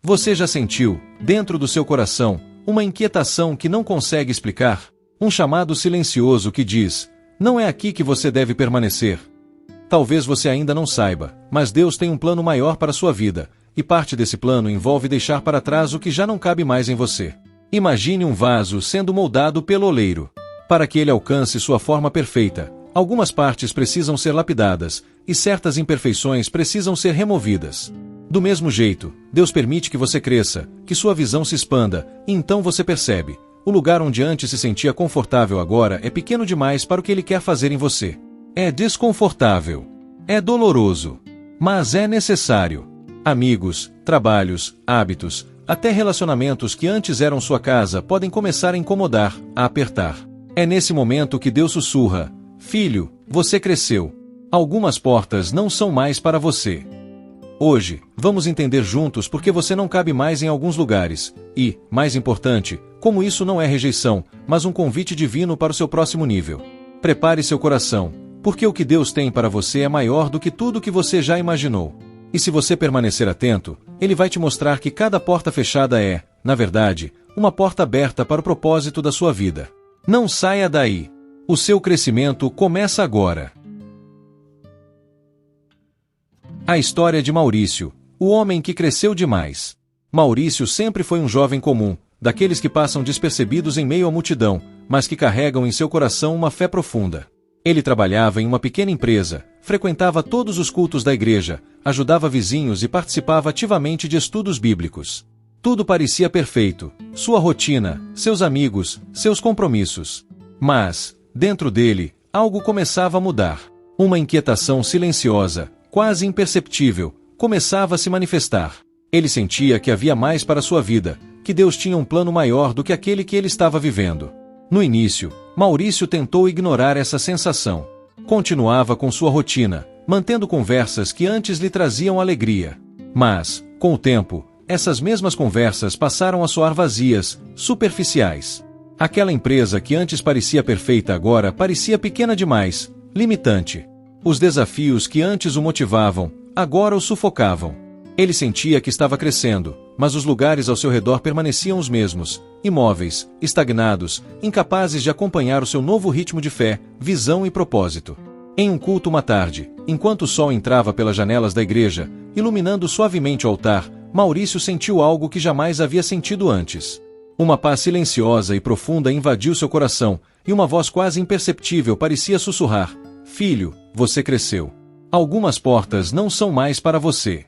Você já sentiu, dentro do seu coração, uma inquietação que não consegue explicar? Um chamado silencioso que diz: não é aqui que você deve permanecer. Talvez você ainda não saiba, mas Deus tem um plano maior para a sua vida, e parte desse plano envolve deixar para trás o que já não cabe mais em você. Imagine um vaso sendo moldado pelo oleiro. Para que ele alcance sua forma perfeita, algumas partes precisam ser lapidadas, e certas imperfeições precisam ser removidas. Do mesmo jeito, Deus permite que você cresça, que sua visão se expanda, e então você percebe: o lugar onde antes se sentia confortável agora é pequeno demais para o que Ele quer fazer em você. É desconfortável. É doloroso. Mas é necessário. Amigos, trabalhos, hábitos, até relacionamentos que antes eram sua casa podem começar a incomodar, a apertar. É nesse momento que Deus sussurra: filho, você cresceu. Algumas portas não são mais para você. Hoje, vamos entender juntos por que você não cabe mais em alguns lugares, e, mais importante, como isso não é rejeição, mas um convite divino para o seu próximo nível. Prepare seu coração, porque o que Deus tem para você é maior do que tudo que você já imaginou. E se você permanecer atento, Ele vai te mostrar que cada porta fechada é, na verdade, uma porta aberta para o propósito da sua vida. Não saia daí. O seu crescimento começa agora. A história de Maurício, o homem que cresceu demais. Maurício sempre foi um jovem comum, daqueles que passam despercebidos em meio à multidão, mas que carregam em seu coração uma fé profunda. Ele trabalhava em uma pequena empresa, frequentava todos os cultos da igreja, ajudava vizinhos e participava ativamente de estudos bíblicos. Tudo parecia perfeito, sua rotina, seus amigos, seus compromissos. Mas, dentro dele, algo começava a mudar. Uma inquietação silenciosa, quase imperceptível, começava a se manifestar. Ele sentia que havia mais para sua vida, que Deus tinha um plano maior do que aquele que ele estava vivendo. No início, Maurício tentou ignorar essa sensação. Continuava com sua rotina, mantendo conversas que antes lhe traziam alegria. Mas, com o tempo, essas mesmas conversas passaram a soar vazias, superficiais. Aquela empresa que antes parecia perfeita agora parecia pequena demais, limitante. Os desafios que antes o motivavam, agora o sufocavam. Ele sentia que estava crescendo, mas os lugares ao seu redor permaneciam os mesmos, imóveis, estagnados, incapazes de acompanhar o seu novo ritmo de fé, visão e propósito. Em um culto uma tarde, enquanto o sol entrava pelas janelas da igreja, iluminando suavemente o altar, Maurício sentiu algo que jamais havia sentido antes. Uma paz silenciosa e profunda invadiu seu coração, e uma voz quase imperceptível parecia sussurrar: filho, você cresceu. Algumas portas não são mais para você.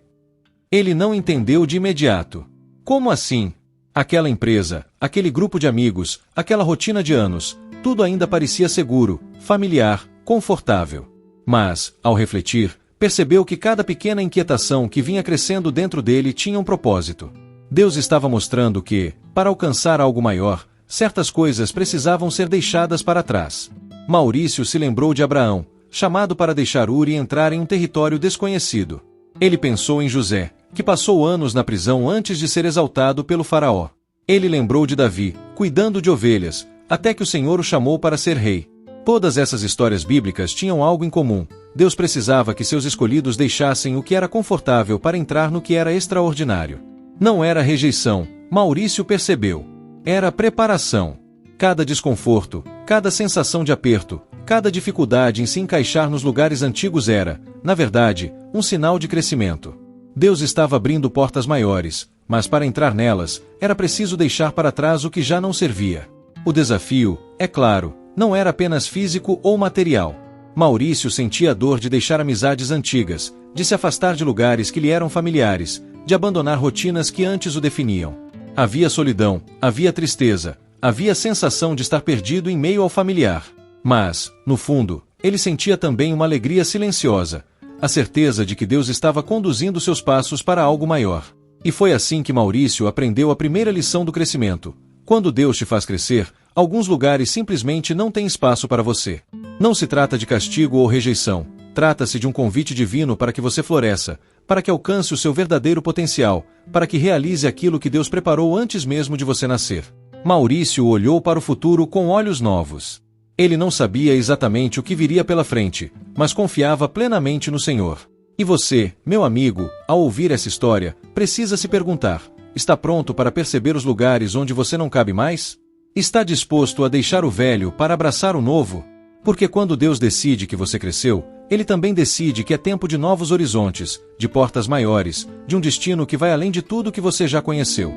Ele não entendeu de imediato. Como assim? Aquela empresa, aquele grupo de amigos, aquela rotina de anos, tudo ainda parecia seguro, familiar, confortável. Mas, ao refletir, percebeu que cada pequena inquietação que vinha crescendo dentro dele tinha um propósito. Deus estava mostrando que, para alcançar algo maior, certas coisas precisavam ser deixadas para trás. Maurício se lembrou de Abraão, chamado para deixar Ur e entrar em um território desconhecido. Ele pensou em José, que passou anos na prisão antes de ser exaltado pelo faraó. Ele lembrou de Davi, cuidando de ovelhas, até que o Senhor o chamou para ser rei. Todas essas histórias bíblicas tinham algo em comum. Deus precisava que seus escolhidos deixassem o que era confortável para entrar no que era extraordinário. Não era rejeição, Maurício percebeu. Era preparação. Cada desconforto, cada sensação de aperto, cada dificuldade em se encaixar nos lugares antigos era, na verdade, um sinal de crescimento. Deus estava abrindo portas maiores, mas para entrar nelas, era preciso deixar para trás o que já não servia. O desafio, é claro, não era apenas físico ou material. Maurício sentia a dor de deixar amizades antigas, de se afastar de lugares que lhe eram familiares, de abandonar rotinas que antes o definiam. Havia solidão, havia tristeza, havia a sensação de estar perdido em meio ao familiar. Mas, no fundo, ele sentia também uma alegria silenciosa, a certeza de que Deus estava conduzindo seus passos para algo maior. E foi assim que Maurício aprendeu a primeira lição do crescimento. Quando Deus te faz crescer, alguns lugares simplesmente não têm espaço para você. Não se trata de castigo ou rejeição, trata-se de um convite divino para que você floresça, para que alcance o seu verdadeiro potencial, para que realize aquilo que Deus preparou antes mesmo de você nascer. Maurício olhou para o futuro com olhos novos. Ele não sabia exatamente o que viria pela frente, mas confiava plenamente no Senhor. E você, meu amigo, ao ouvir essa história, precisa se perguntar: Está pronto para perceber os lugares onde você não cabe mais? Está disposto a deixar o velho para abraçar o novo? Porque quando Deus decide que você cresceu, Ele também decide que é tempo de novos horizontes, de portas maiores, de um destino que vai além de tudo que você já conheceu.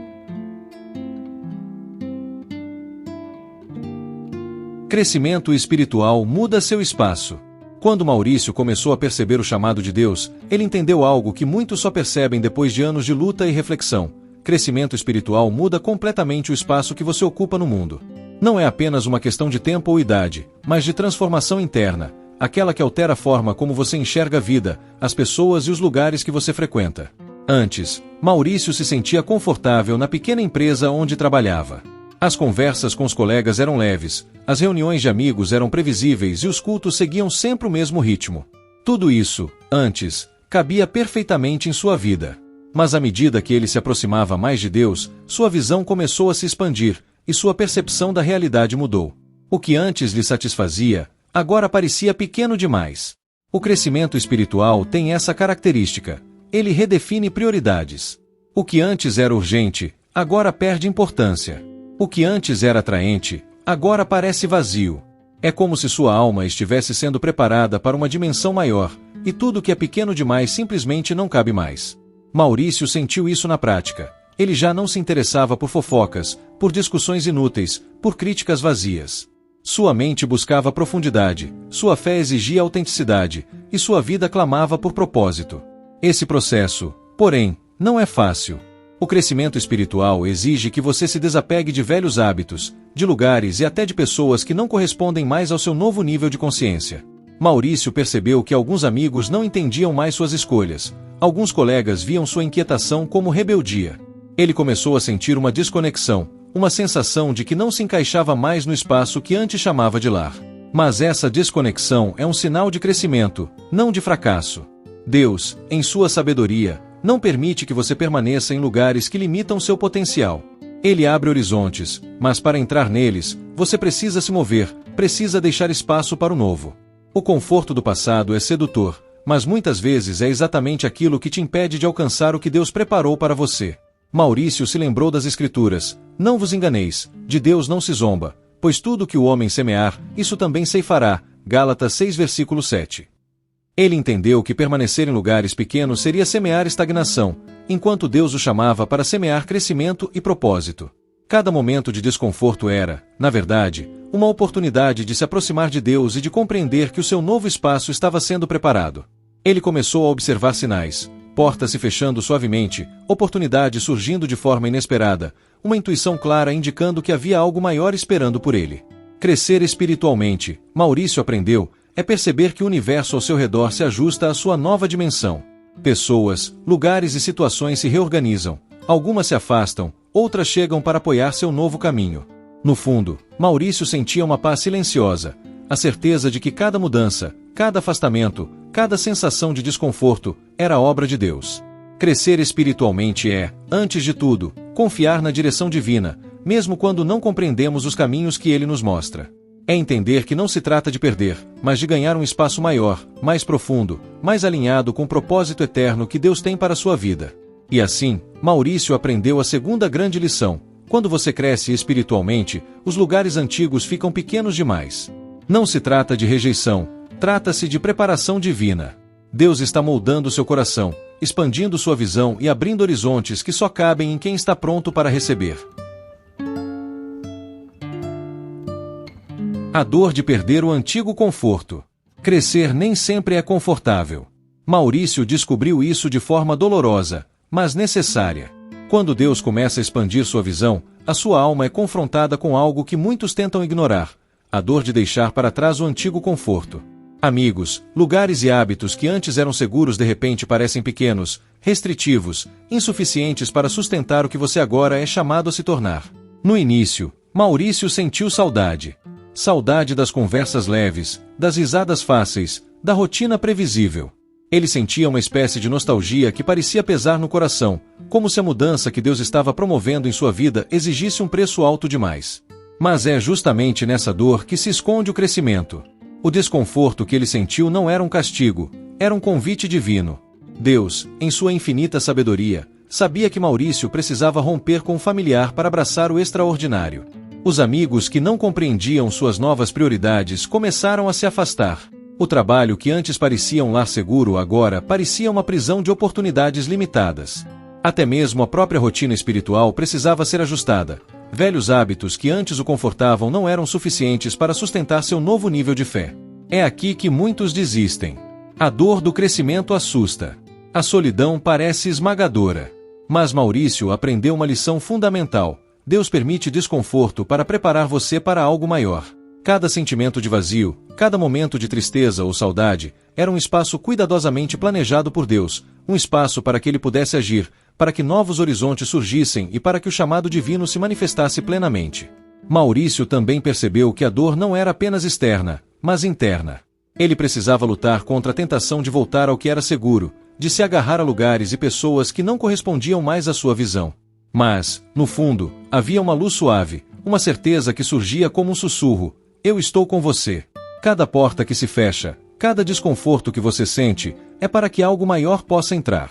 Crescimento espiritual muda seu espaço. Quando Maurício começou a perceber o chamado de Deus, ele entendeu algo que muitos só percebem depois de anos de luta e reflexão. Crescimento espiritual muda completamente o espaço que você ocupa no mundo. Não é apenas uma questão de tempo ou idade, mas de transformação interna, aquela que altera a forma como você enxerga a vida, as pessoas e os lugares que você frequenta. Antes, Maurício se sentia confortável na pequena empresa onde trabalhava. As conversas com os colegas eram leves, as reuniões de amigos eram previsíveis e os cultos seguiam sempre o mesmo ritmo. Tudo isso, antes, cabia perfeitamente em sua vida. Mas à medida que ele se aproximava mais de Deus, sua visão começou a se expandir, e sua percepção da realidade mudou. O que antes lhe satisfazia, agora parecia pequeno demais. O crescimento espiritual tem essa característica. Ele redefine prioridades. O que antes era urgente, agora perde importância. O que antes era atraente, agora parece vazio. É como se sua alma estivesse sendo preparada para uma dimensão maior, e tudo que é pequeno demais simplesmente não cabe mais. Maurício sentiu isso na prática. Ele já não se interessava por fofocas, por discussões inúteis, por críticas vazias. Sua mente buscava profundidade, sua fé exigia autenticidade, e sua vida clamava por propósito. Esse processo, porém, não é fácil. O crescimento espiritual exige que você se desapegue de velhos hábitos, de lugares e até de pessoas que não correspondem mais ao seu novo nível de consciência. Maurício percebeu que alguns amigos não entendiam mais suas escolhas. Alguns colegas viam sua inquietação como rebeldia. Ele começou a sentir uma desconexão, uma sensação de que não se encaixava mais no espaço que antes chamava de lar. Mas essa desconexão é um sinal de crescimento, não de fracasso. Deus, em sua sabedoria, não permite que você permaneça em lugares que limitam seu potencial. Ele abre horizontes, mas para entrar neles, você precisa se mover, precisa deixar espaço para o novo. O conforto do passado é sedutor, mas muitas vezes é exatamente aquilo que te impede de alcançar o que Deus preparou para você. Maurício se lembrou das Escrituras: não vos enganeis, de Deus não se zomba, pois tudo que o homem semear, isso também ceifará. Gálatas 6 versículo 7. Ele entendeu que permanecer em lugares pequenos seria semear estagnação, enquanto Deus o chamava para semear crescimento e propósito. Cada momento de desconforto era, na verdade, uma oportunidade de se aproximar de Deus e de compreender que o seu novo espaço estava sendo preparado. Ele começou a observar sinais, portas se fechando suavemente, oportunidade surgindo de forma inesperada, uma intuição clara indicando que havia algo maior esperando por ele. Crescer espiritualmente, Maurício aprendeu, é perceber que o universo ao seu redor se ajusta à sua nova dimensão. Pessoas, lugares e situações se reorganizam, algumas se afastam, outras chegam para apoiar seu novo caminho. No fundo, Maurício sentia uma paz silenciosa, a certeza de que cada mudança, cada afastamento, cada sensação de desconforto, era obra de Deus. Crescer espiritualmente é, antes de tudo, confiar na direção divina, mesmo quando não compreendemos os caminhos que Ele nos mostra. É entender que não se trata de perder, mas de ganhar um espaço maior, mais profundo, mais alinhado com o propósito eterno que Deus tem para a sua vida. E assim, Maurício aprendeu a segunda grande lição: quando você cresce espiritualmente, os lugares antigos ficam pequenos demais. Não se trata de rejeição, trata-se de preparação divina. Deus está moldando seu coração, expandindo sua visão e abrindo horizontes que só cabem em quem está pronto para receber. A dor de perder o antigo conforto. Crescer nem sempre é confortável. Maurício descobriu isso de forma dolorosa, mas necessária. Quando Deus começa a expandir sua visão, a sua alma é confrontada com algo que muitos tentam ignorar: a dor de deixar para trás o antigo conforto. Amigos, lugares e hábitos que antes eram seguros de repente parecem pequenos, restritivos, insuficientes para sustentar o que você agora é chamado a se tornar. No início, Maurício sentiu saudade. Saudade das conversas leves, das risadas fáceis, da rotina previsível. Ele sentia uma espécie de nostalgia que parecia pesar no coração, como se a mudança que Deus estava promovendo em sua vida exigisse um preço alto demais. Mas é justamente nessa dor que se esconde o crescimento. O desconforto que ele sentiu não era um castigo, era um convite divino. Deus, em sua infinita sabedoria, sabia que Maurício precisava romper com o familiar para abraçar o extraordinário. Os amigos que não compreendiam suas novas prioridades começaram a se afastar. O trabalho que antes parecia um lar seguro agora parecia uma prisão de oportunidades limitadas. Até mesmo a própria rotina espiritual precisava ser ajustada. Velhos hábitos que antes o confortavam não eram suficientes para sustentar seu novo nível de fé. É aqui que muitos desistem. A dor do crescimento assusta. A solidão parece esmagadora. Mas Maurício aprendeu uma lição fundamental. Deus permite desconforto para preparar você para algo maior. Cada sentimento de vazio, cada momento de tristeza ou saudade, era um espaço cuidadosamente planejado por Deus, um espaço para que ele pudesse agir, para que novos horizontes surgissem e para que o chamado divino se manifestasse plenamente. Maurício também percebeu que a dor não era apenas externa, mas interna. Ele precisava lutar contra a tentação de voltar ao que era seguro, de se agarrar a lugares e pessoas que não correspondiam mais à sua visão. Mas, no fundo, havia uma luz suave, uma certeza que surgia como um sussurro: eu estou com você. Cada porta que se fecha, cada desconforto que você sente, é para que algo maior possa entrar.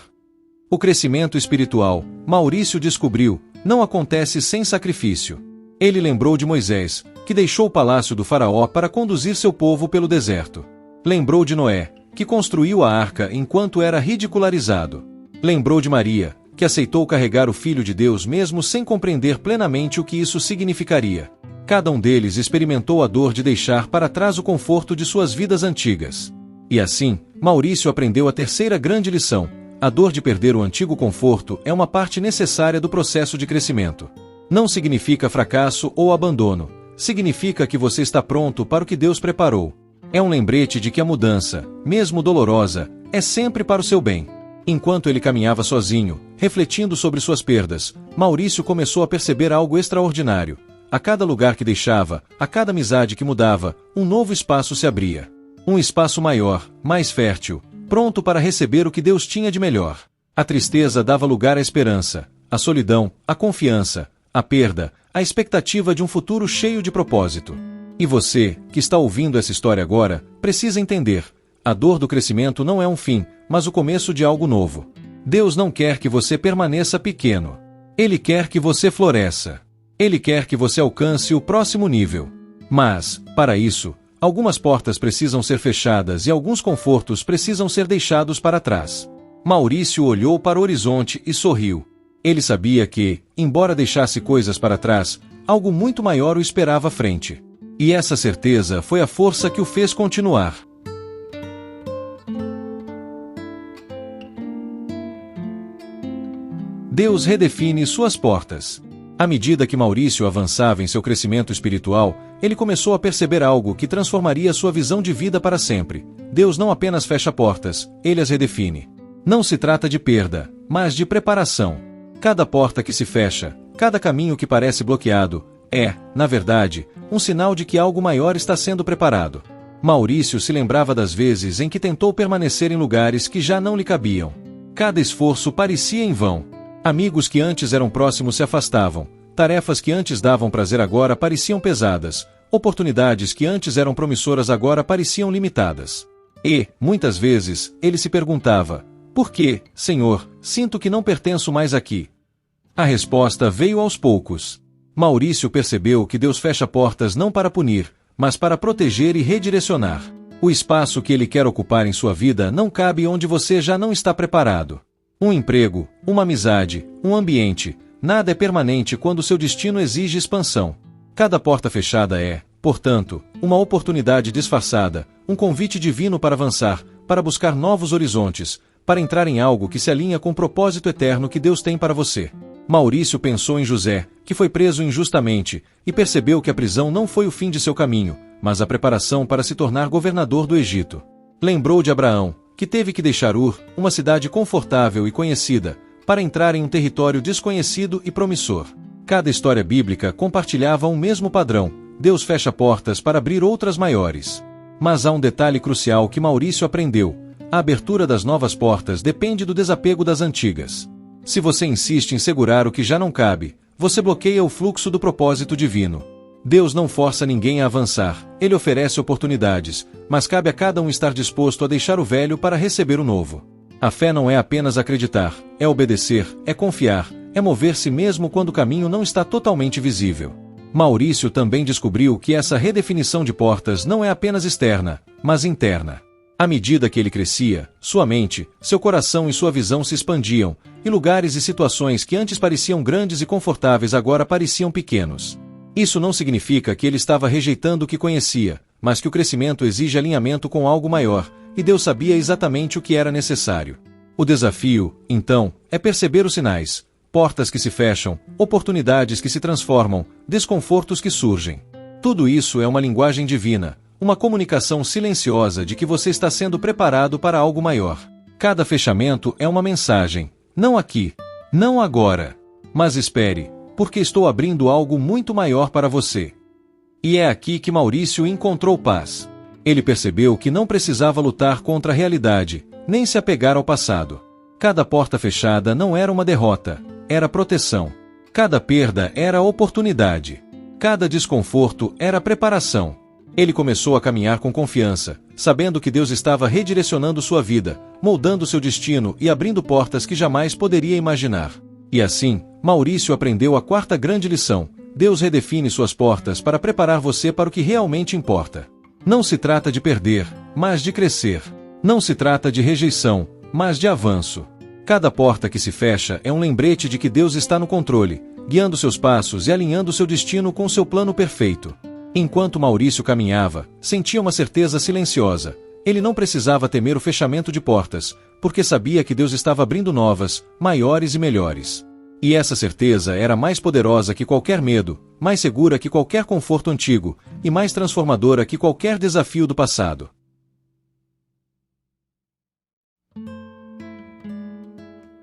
O crescimento espiritual, Maurício descobriu, não acontece sem sacrifício. Ele lembrou de Moisés, que deixou o palácio do faraó para conduzir seu povo pelo deserto. Lembrou de Noé, que construiu a arca enquanto era ridicularizado. Lembrou de Maria, que aceitou carregar o Filho de Deus mesmo sem compreender plenamente o que isso significaria. Cada um deles experimentou a dor de deixar para trás o conforto de suas vidas antigas. E assim, Maurício aprendeu a terceira grande lição: a dor de perder o antigo conforto é uma parte necessária do processo de crescimento. Não significa fracasso ou abandono, significa que você está pronto para o que Deus preparou. É um lembrete de que a mudança, mesmo dolorosa, é sempre para o seu bem. Enquanto ele caminhava sozinho, refletindo sobre suas perdas, Maurício começou a perceber algo extraordinário. A cada lugar que deixava, a cada amizade que mudava, um novo espaço se abria. Um espaço maior, mais fértil, pronto para receber o que Deus tinha de melhor. A tristeza dava lugar à esperança, a solidão, à confiança, a perda, a expectativa de um futuro cheio de propósito. E você, que está ouvindo essa história agora, precisa entender: a dor do crescimento não é um fim, mas o começo de algo novo. Deus não quer que você permaneça pequeno. Ele quer que você floresça. Ele quer que você alcance o próximo nível. Mas, para isso, algumas portas precisam ser fechadas e alguns confortos precisam ser deixados para trás. Maurício olhou para o horizonte e sorriu. Ele sabia que, embora deixasse coisas para trás, algo muito maior o esperava à frente. E essa certeza foi a força que o fez continuar. Deus redefine suas portas. À medida que Maurício avançava em seu crescimento espiritual, ele começou a perceber algo que transformaria sua visão de vida para sempre. Deus não apenas fecha portas, ele as redefine. Não se trata de perda, mas de preparação. Cada porta que se fecha, cada caminho que parece bloqueado, é, na verdade, um sinal de que algo maior está sendo preparado. Maurício se lembrava das vezes em que tentou permanecer em lugares que já não lhe cabiam. Cada esforço parecia em vão. Amigos que antes eram próximos se afastavam. Tarefas que antes davam prazer agora pareciam pesadas. Oportunidades que antes eram promissoras agora pareciam limitadas. E, muitas vezes, ele se perguntava: por que, Senhor, sinto que não pertenço mais aqui? A resposta veio aos poucos. Maurício percebeu que Deus fecha portas não para punir, mas para proteger e redirecionar. O espaço que Ele quer ocupar em sua vida não cabe onde você já não está preparado. Um emprego, uma amizade, um ambiente, nada é permanente quando seu destino exige expansão. Cada porta fechada é, portanto, uma oportunidade disfarçada, um convite divino para avançar, para buscar novos horizontes, para entrar em algo que se alinha com o propósito eterno que Deus tem para você. Maurício pensou em José, que foi preso injustamente, e percebeu que a prisão não foi o fim de seu caminho, mas a preparação para se tornar governador do Egito. Lembrou de Abraão, que teve que deixar Ur, uma cidade confortável e conhecida, para entrar em um território desconhecido e promissor. Cada história bíblica compartilhava um mesmo padrão: Deus fecha portas para abrir outras maiores. Mas há um detalhe crucial que Maurício aprendeu: a abertura das novas portas depende do desapego das antigas. Se você insiste em segurar o que já não cabe, você bloqueia o fluxo do propósito divino. Deus não força ninguém a avançar, Ele oferece oportunidades, mas cabe a cada um estar disposto a deixar o velho para receber o novo. A fé não é apenas acreditar, é obedecer, é confiar, é mover-se mesmo quando o caminho não está totalmente visível. Maurício também descobriu que essa redefinição de portas não é apenas externa, mas interna. À medida que ele crescia, sua mente, seu coração e sua visão se expandiam, e lugares e situações que antes pareciam grandes e confortáveis agora pareciam pequenos. Isso não significa que ele estava rejeitando o que conhecia, mas que o crescimento exige alinhamento com algo maior, e Deus sabia exatamente o que era necessário. O desafio, então, é perceber os sinais, portas que se fecham, oportunidades que se transformam, desconfortos que surgem. Tudo isso é uma linguagem divina, uma comunicação silenciosa de que você está sendo preparado para algo maior. Cada fechamento é uma mensagem, não aqui, não agora, mas espere, porque estou abrindo algo muito maior para você. E é aqui que Maurício encontrou paz. Ele percebeu que não precisava lutar contra a realidade, nem se apegar ao passado. Cada porta fechada não era uma derrota, era proteção. Cada perda era oportunidade. Cada desconforto era preparação. Ele começou a caminhar com confiança, sabendo que Deus estava redirecionando sua vida, moldando seu destino e abrindo portas que jamais poderia imaginar. E assim, Maurício aprendeu a quarta grande lição: Deus redefine suas portas para preparar você para o que realmente importa. Não se trata de perder, mas de crescer. Não se trata de rejeição, mas de avanço. Cada porta que se fecha é um lembrete de que Deus está no controle, guiando seus passos e alinhando seu destino com seu plano perfeito. Enquanto Maurício caminhava, sentia uma certeza silenciosa. Ele não precisava temer o fechamento de portas, porque sabia que Deus estava abrindo novas, maiores e melhores. E essa certeza era mais poderosa que qualquer medo, mais segura que qualquer conforto antigo, e mais transformadora que qualquer desafio do passado.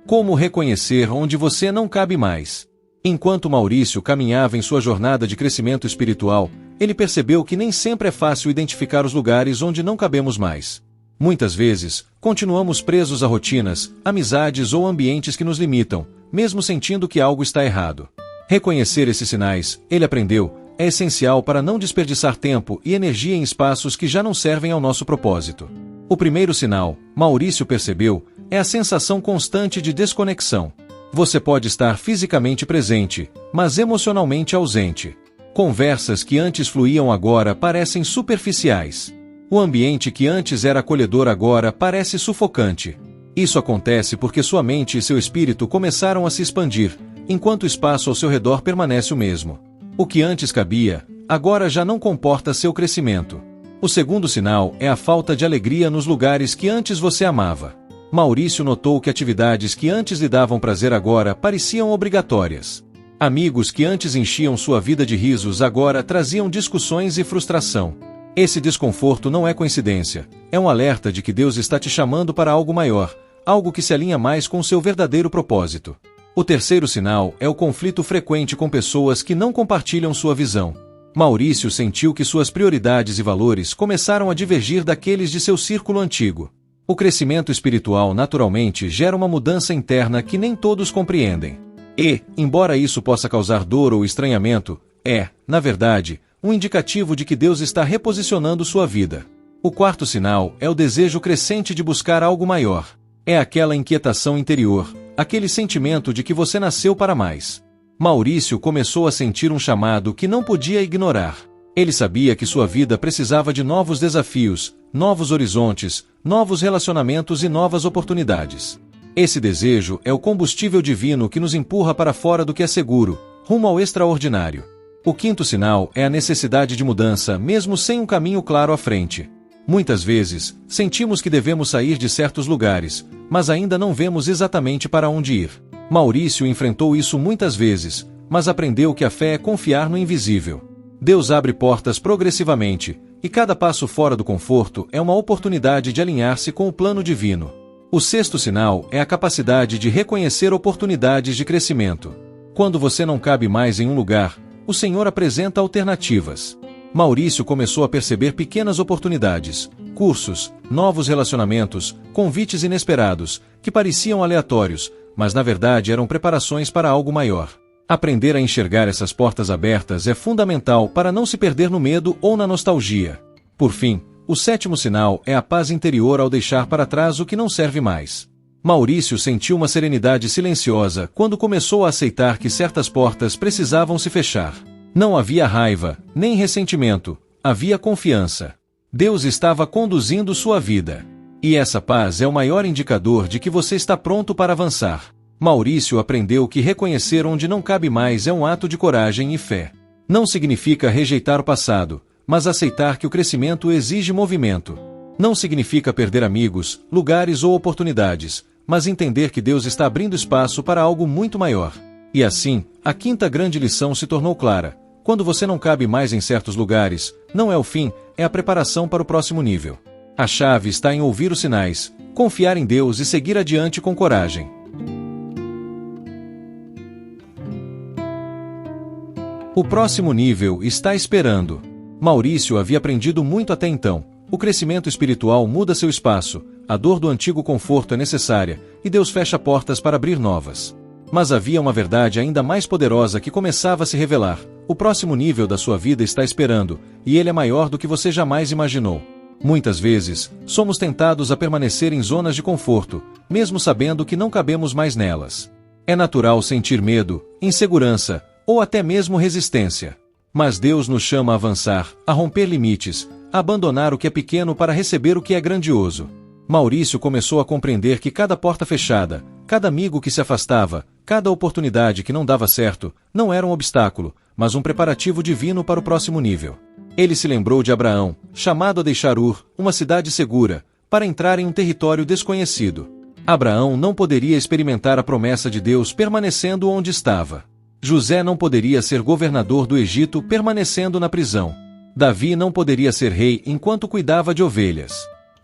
Como reconhecer onde você não cabe mais? Enquanto Maurício caminhava em sua jornada de crescimento espiritual, ele percebeu que nem sempre é fácil identificar os lugares onde não cabemos mais. Muitas vezes, continuamos presos a rotinas, amizades ou ambientes que nos limitam, mesmo sentindo que algo está errado. Reconhecer esses sinais, ele aprendeu, é essencial para não desperdiçar tempo e energia em espaços que já não servem ao nosso propósito. O primeiro sinal, Maurício percebeu, é a sensação constante de desconexão. Você pode estar fisicamente presente, mas emocionalmente ausente. Conversas que antes fluíam agora parecem superficiais. O ambiente que antes era acolhedor agora parece sufocante. Isso acontece porque sua mente e seu espírito começaram a se expandir, enquanto o espaço ao seu redor permanece o mesmo. O que antes cabia, agora já não comporta seu crescimento. O segundo sinal é a falta de alegria nos lugares que antes você amava. Maurício notou que atividades que antes lhe davam prazer agora pareciam obrigatórias. Amigos que antes enchiam sua vida de risos agora traziam discussões e frustração. Esse desconforto não é coincidência, é um alerta de que Deus está te chamando para algo maior, algo que se alinha mais com seu verdadeiro propósito. O terceiro sinal é o conflito frequente com pessoas que não compartilham sua visão. Maurício sentiu que suas prioridades e valores começaram a divergir daqueles de seu círculo antigo. O crescimento espiritual naturalmente gera uma mudança interna que nem todos compreendem. E, embora isso possa causar dor ou estranhamento, é, na verdade, um indicativo de que Deus está reposicionando sua vida. O quarto sinal é o desejo crescente de buscar algo maior. É aquela inquietação interior, aquele sentimento de que você nasceu para mais. Maurício começou a sentir um chamado que não podia ignorar. Ele sabia que sua vida precisava de novos desafios, novos horizontes, novos relacionamentos e novas oportunidades. Esse desejo é o combustível divino que nos empurra para fora do que é seguro, rumo ao extraordinário. O quinto sinal é a necessidade de mudança, mesmo sem um caminho claro à frente. Muitas vezes, sentimos que devemos sair de certos lugares, mas ainda não vemos exatamente para onde ir. Maurício enfrentou isso muitas vezes, mas aprendeu que a fé é confiar no invisível. Deus abre portas progressivamente, e cada passo fora do conforto é uma oportunidade de alinhar-se com o plano divino. O sexto sinal é a capacidade de reconhecer oportunidades de crescimento. Quando você não cabe mais em um lugar, o Senhor apresenta alternativas. Maurício começou a perceber pequenas oportunidades, cursos, novos relacionamentos, convites inesperados, que pareciam aleatórios, mas na verdade eram preparações para algo maior. Aprender a enxergar essas portas abertas é fundamental para não se perder no medo ou na nostalgia. Por fim, o sétimo sinal é a paz interior ao deixar para trás o que não serve mais. Maurício sentiu uma serenidade silenciosa quando começou a aceitar que certas portas precisavam se fechar. Não havia raiva, nem ressentimento, havia confiança. Deus estava conduzindo sua vida. E essa paz é o maior indicador de que você está pronto para avançar. Maurício aprendeu que reconhecer onde não cabe mais é um ato de coragem e fé. Não significa rejeitar o passado, mas aceitar que o crescimento exige movimento. Não significa perder amigos, lugares ou oportunidades, mas entender que Deus está abrindo espaço para algo muito maior. E assim, a quinta grande lição se tornou clara. Quando você não cabe mais em certos lugares, não é o fim, é a preparação para o próximo nível. A chave está em ouvir os sinais, confiar em Deus e seguir adiante com coragem. O próximo nível está esperando. Maurício havia aprendido muito até então. O crescimento espiritual muda seu espaço, a dor do antigo conforto é necessária, e Deus fecha portas para abrir novas. Mas havia uma verdade ainda mais poderosa que começava a se revelar. O próximo nível da sua vida está esperando, e ele é maior do que você jamais imaginou. Muitas vezes, somos tentados a permanecer em zonas de conforto, mesmo sabendo que não cabemos mais nelas. É natural sentir medo, insegurança, ou até mesmo resistência. Mas Deus nos chama a avançar, a romper limites, a abandonar o que é pequeno para receber o que é grandioso. Maurício começou a compreender que cada porta fechada, cada amigo que se afastava, cada oportunidade que não dava certo, não era um obstáculo, mas um preparativo divino para o próximo nível. Ele se lembrou de Abraão, chamado a deixar Ur, uma cidade segura, para entrar em um território desconhecido. Abraão não poderia experimentar a promessa de Deus permanecendo onde estava. José não poderia ser governador do Egito permanecendo na prisão. Davi não poderia ser rei enquanto cuidava de ovelhas.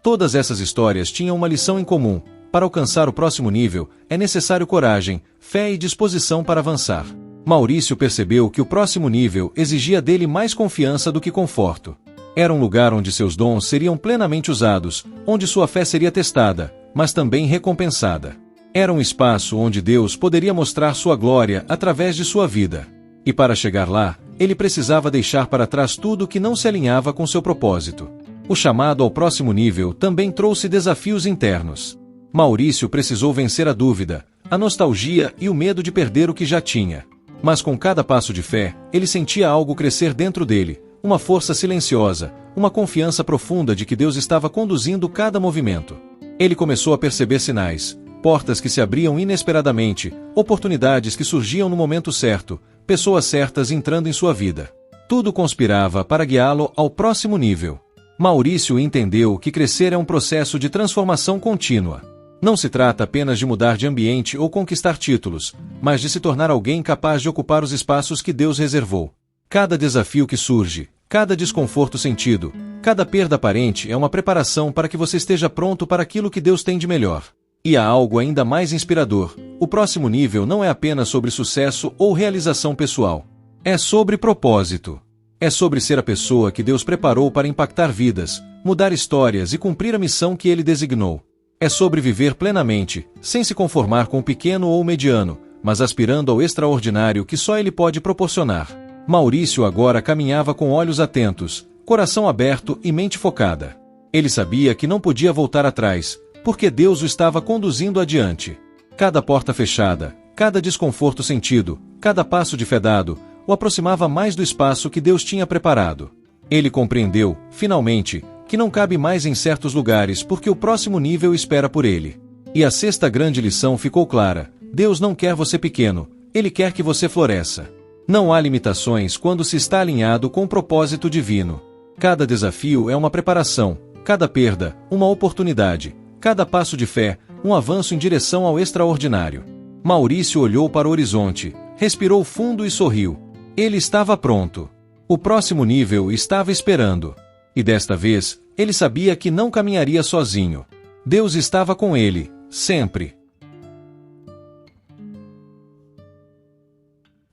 Todas essas histórias tinham uma lição em comum. Para alcançar o próximo nível, é necessário coragem, fé e disposição para avançar. Maurício percebeu que o próximo nível exigia dele mais confiança do que conforto. Era um lugar onde seus dons seriam plenamente usados, onde sua fé seria testada, mas também recompensada. Era um espaço onde Deus poderia mostrar sua glória através de sua vida. E para chegar lá, ele precisava deixar para trás tudo que não se alinhava com seu propósito. O chamado ao próximo nível também trouxe desafios internos. Maurício precisou vencer a dúvida, a nostalgia e o medo de perder o que já tinha. Mas com cada passo de fé, ele sentia algo crescer dentro dele, uma força silenciosa, uma confiança profunda de que Deus estava conduzindo cada movimento. Ele começou a perceber sinais, portas que se abriam inesperadamente, oportunidades que surgiam no momento certo, pessoas certas entrando em sua vida. Tudo conspirava para guiá-lo ao próximo nível. Maurício entendeu que crescer é um processo de transformação contínua. Não se trata apenas de mudar de ambiente ou conquistar títulos, mas de se tornar alguém capaz de ocupar os espaços que Deus reservou. Cada desafio que surge, cada desconforto sentido, cada perda aparente é uma preparação para que você esteja pronto para aquilo que Deus tem de melhor. E há algo ainda mais inspirador. O próximo nível não é apenas sobre sucesso ou realização pessoal. É sobre propósito. É sobre ser a pessoa que Deus preparou para impactar vidas, mudar histórias e cumprir a missão que Ele designou. É sobre viver plenamente, sem se conformar com o pequeno ou o mediano, mas aspirando ao extraordinário que só Ele pode proporcionar. Maurício agora caminhava com olhos atentos, coração aberto e mente focada. Ele sabia que não podia voltar atrás, porque Deus o estava conduzindo adiante. Cada porta fechada, cada desconforto sentido, cada passo de fé dado, o aproximava mais do espaço que Deus tinha preparado. Ele compreendeu, finalmente, que não cabe mais em certos lugares porque o próximo nível espera por ele. E a sexta grande lição ficou clara: Deus não quer você pequeno, Ele quer que você floresça. Não há limitações quando se está alinhado com o propósito divino. Cada desafio é uma preparação, cada perda, uma oportunidade. Cada passo de fé, um avanço em direção ao extraordinário. Maurício olhou para o horizonte, respirou fundo e sorriu. Ele estava pronto. O próximo nível estava esperando. E desta vez, ele sabia que não caminharia sozinho. Deus estava com ele, sempre.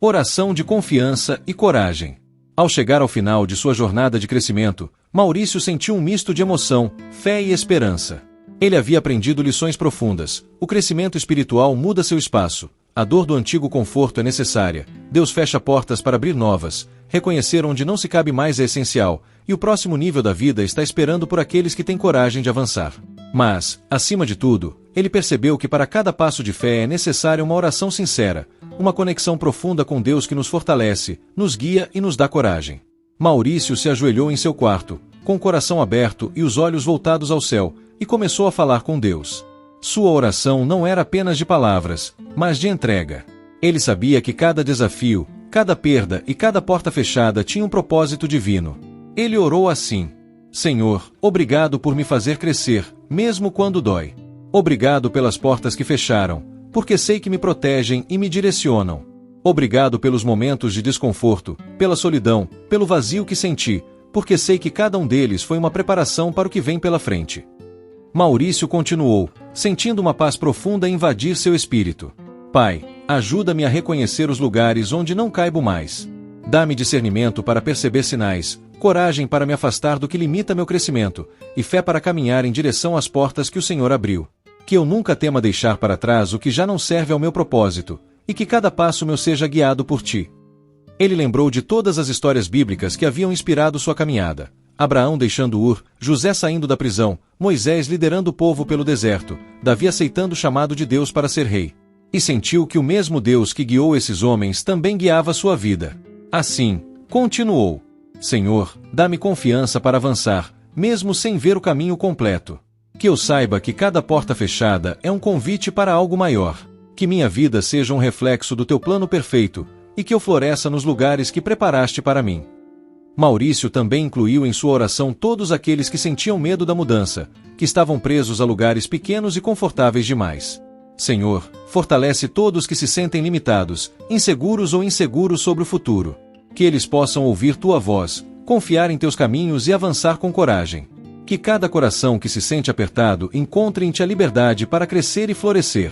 Oração de confiança e coragem. Ao chegar ao final de sua jornada de crescimento, Maurício sentiu um misto de emoção, fé e esperança. Ele havia aprendido lições profundas. O crescimento espiritual muda seu espaço. A dor do antigo conforto é necessária. Deus fecha portas para abrir novas. Reconhecer onde não se cabe mais é essencial. E o próximo nível da vida está esperando por aqueles que têm coragem de avançar. Mas, acima de tudo, ele percebeu que para cada passo de fé é necessária uma oração sincera, uma conexão profunda com Deus que nos fortalece, nos guia e nos dá coragem. Maurício se ajoelhou em seu quarto, com o coração aberto e os olhos voltados ao céu, e começou a falar com Deus. Sua oração não era apenas de palavras, mas de entrega. Ele sabia que cada desafio, cada perda e cada porta fechada tinha um propósito divino. Ele orou assim: Senhor, obrigado por me fazer crescer, mesmo quando dói. Obrigado pelas portas que fecharam, porque sei que me protegem e me direcionam. Obrigado pelos momentos de desconforto, pela solidão, pelo vazio que senti, porque sei que cada um deles foi uma preparação para o que vem pela frente. Maurício continuou, sentindo uma paz profunda invadir seu espírito. Pai, ajuda-me a reconhecer os lugares onde não caibo mais. Dá-me discernimento para perceber sinais, coragem para me afastar do que limita meu crescimento, e fé para caminhar em direção às portas que o Senhor abriu. Que eu nunca tema deixar para trás o que já não serve ao meu propósito, e que cada passo meu seja guiado por Ti. Ele lembrou de todas as histórias bíblicas que haviam inspirado sua caminhada. Abraão deixando Ur, José saindo da prisão, Moisés liderando o povo pelo deserto, Davi aceitando o chamado de Deus para ser rei. E sentiu que o mesmo Deus que guiou esses homens também guiava sua vida. Assim, continuou: Senhor, dá-me confiança para avançar, mesmo sem ver o caminho completo. Que eu saiba que cada porta fechada é um convite para algo maior. Que minha vida seja um reflexo do Teu plano perfeito, e que eu floresça nos lugares que preparaste para mim. Maurício também incluiu em sua oração todos aqueles que sentiam medo da mudança, que estavam presos a lugares pequenos e confortáveis demais. Senhor, fortalece todos que se sentem limitados, inseguros ou inseguros sobre o futuro. Que eles possam ouvir Tua voz, confiar em Teus caminhos e avançar com coragem. Que cada coração que se sente apertado encontre em Ti a liberdade para crescer e florescer.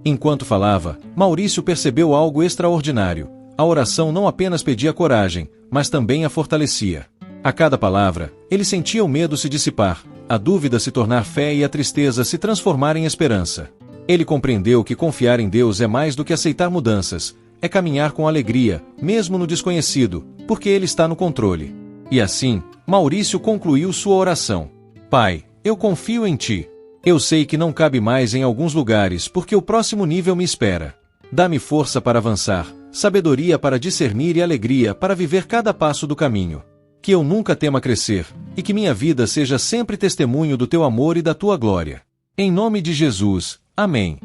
Enquanto falava, Maurício percebeu algo extraordinário. A oração não apenas pedia coragem, mas também a fortalecia. A cada palavra, ele sentia o medo se dissipar, a dúvida se tornar fé e a tristeza se transformar em esperança. Ele compreendeu que confiar em Deus é mais do que aceitar mudanças, é caminhar com alegria, mesmo no desconhecido, porque Ele está no controle. E assim, Maurício concluiu sua oração: Pai, eu confio em Ti. Eu sei que não cabe mais em alguns lugares porque o próximo nível me espera. Dá-me força para avançar, sabedoria para discernir e alegria para viver cada passo do caminho. Que eu nunca tema crescer, e que minha vida seja sempre testemunho do Teu amor e da Tua glória. Em nome de Jesus, amém.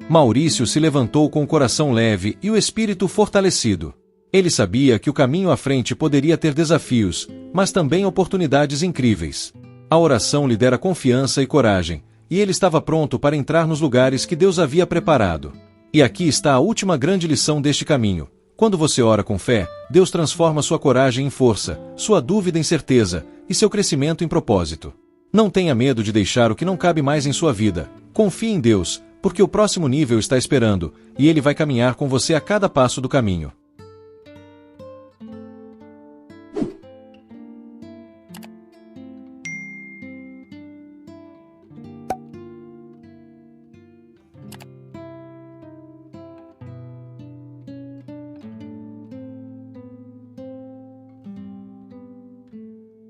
Maurício se levantou com o coração leve e o espírito fortalecido. Ele sabia que o caminho à frente poderia ter desafios, mas também oportunidades incríveis. A oração lhe dera confiança e coragem, e ele estava pronto para entrar nos lugares que Deus havia preparado. E aqui está a última grande lição deste caminho. Quando você ora com fé, Deus transforma sua coragem em força, sua dúvida em certeza, e seu crescimento em propósito. Não tenha medo de deixar o que não cabe mais em sua vida. Confie em Deus, porque o próximo nível está esperando, e Ele vai caminhar com você a cada passo do caminho.